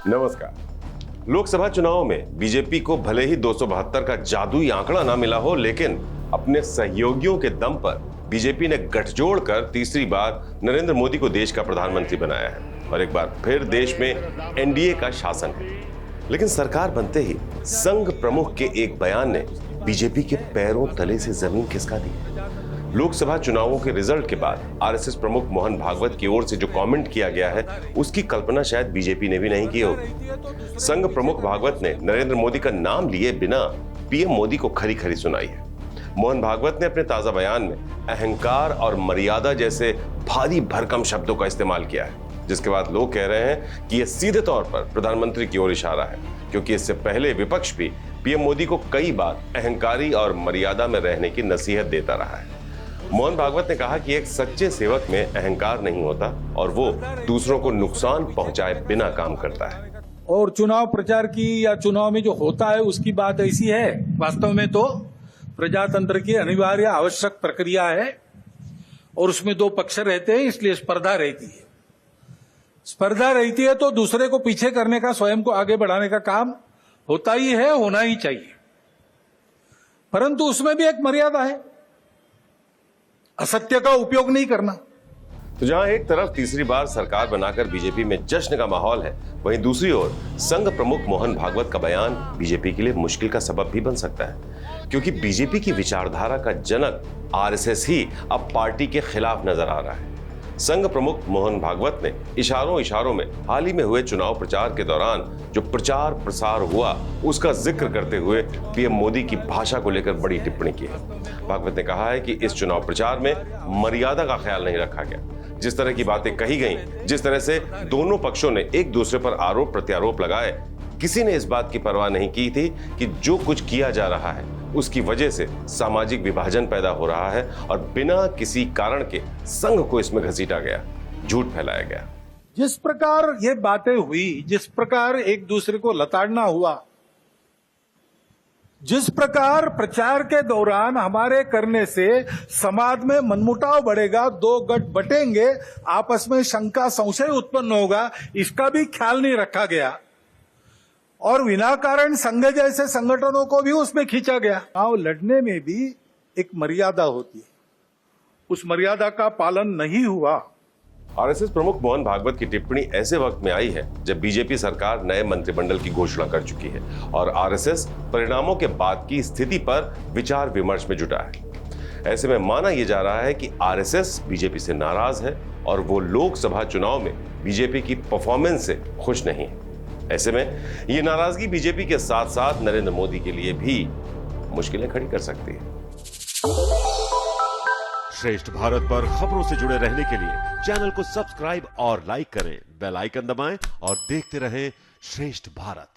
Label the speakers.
Speaker 1: नमस्कार। लोकसभा चुनाव में बीजेपी को भले ही 272 का जादुई आंकड़ा ना मिला हो, लेकिन अपने सहयोगियों के दम पर बीजेपी ने गठजोड़ कर तीसरी बार नरेंद्र मोदी को देश का प्रधानमंत्री बनाया है और एक बार फिर देश में एनडीए का शासन है। लेकिन सरकार बनते ही संघ प्रमुख के एक बयान ने बीजेपी के पैरों तले से जमीन खिसका दी। लोकसभा चुनावों के रिजल्ट के बाद आरएसएस प्रमुख मोहन भागवत की ओर से जो कमेंट किया गया है, उसकी कल्पना शायद बीजेपी ने भी नहीं की होगी। संघ प्रमुख भागवत ने नरेंद्र मोदी का नाम लिए बिना पीएम मोदी को खरी खरी सुनाई है। मोहन भागवत ने अपने ताजा बयान में अहंकार और मर्यादा जैसे भारी भरकम शब्दों का इस्तेमाल किया है, जिसके बाद लोग कह रहे हैं कि यह सीधे तौर पर प्रधानमंत्री की ओर इशारा है, क्योंकि इससे पहले विपक्ष भी पीएम मोदी को कई बार अहंकारी और मर्यादा में रहने की नसीहत देता रहा है। मोहन भागवत ने कहा कि एक सच्चे सेवक में अहंकार नहीं होता और वो दूसरों को नुकसान पहुंचाए बिना काम करता है।
Speaker 2: और चुनाव प्रचार की या चुनाव में जो होता है उसकी बात ऐसी है, वास्तव में तो प्रजातंत्र की अनिवार्य आवश्यक प्रक्रिया है और उसमें दो पक्ष रहते हैं, इसलिए स्पर्धा रहती है। स्पर्धा रहती है तो दूसरे को पीछे करने का, स्वयं को आगे बढ़ाने का काम होता ही है, होना ही चाहिए, परंतु उसमें भी एक मर्यादा है, असत्य का उपयोग नहीं करना।
Speaker 1: तो जहां एक तरफ तीसरी बार सरकार बनाकर बीजेपी में जश्न का माहौल है, वहीं दूसरी ओर संघ प्रमुख मोहन भागवत का बयान बीजेपी के लिए मुश्किल का सबब भी बन सकता है, क्योंकि बीजेपी की विचारधारा का जनक आरएसएस ही अब पार्टी के खिलाफ नजर आ रहा है। संघ प्रमुख मोहन भागवत ने इशारों में हाल ही में हुए चुनाव प्रचार के दौरान जो प्रचार प्रसार हुआ, उसका जिक्र करते हुए पीएम मोदी की भाषा को लेकर बड़ी टिप्पणी की है। भागवत ने कहा है कि इस चुनाव प्रचार में मर्यादा का ख्याल नहीं रखा गया। जिस तरह की बातें कही गईं, जिस तरह से दोनों पक्षों ने एक दूसरे पर आरोप प्रत्यारोप लगाए, किसी ने इस बात की परवाह नहीं की थी कि जो कुछ किया जा रहा है उसकी वजह से सामाजिक विभाजन पैदा हो रहा है और बिना किसी कारण के संघ को इसमें घसीटा गया, झूठ फैलाया गया।
Speaker 2: जिस प्रकार ये बातें हुई, जिस प्रकार एक दूसरे को लताड़ना हुआ, जिस प्रकार प्रचार के दौरान हमारे करने से समाज में मनमुटाव बढ़ेगा, दो गठ बटेंगे, आपस में शंका संशय उत्पन्न होगा, इसका भी ख्याल नहीं रखा गया और विनाकारण संघ जैसे संगठनों को भी उसमें खींचा गया। चुनाव लड़ने में भी एक मर्यादा होती है, उस मर्यादा का पालन नहीं हुआ।
Speaker 1: आरएसएस प्रमुख मोहन भागवत की टिप्पणी ऐसे वक्त में आई है जब बीजेपी सरकार नए मंत्रिमंडल की घोषणा कर चुकी है और आरएसएस परिणामों के बाद की स्थिति पर विचार विमर्श में जुटा है। ऐसे में माना यह जा रहा है कि आरएसएस बीजेपी से नाराज है और वो लोकसभा चुनाव में बीजेपी की परफॉर्मेंस से खुश नहीं है। ऐसे में ये नाराजगी बीजेपी के साथ साथ नरेंद्र मोदी के लिए भी मुश्किलें खड़ी कर सकती है।
Speaker 3: श्रेष्ठ भारत पर खबरों से जुड़े रहने के लिए चैनल को सब्सक्राइब और लाइक करें, बेल आइकन दबाएं और देखते रहें श्रेष्ठ भारत।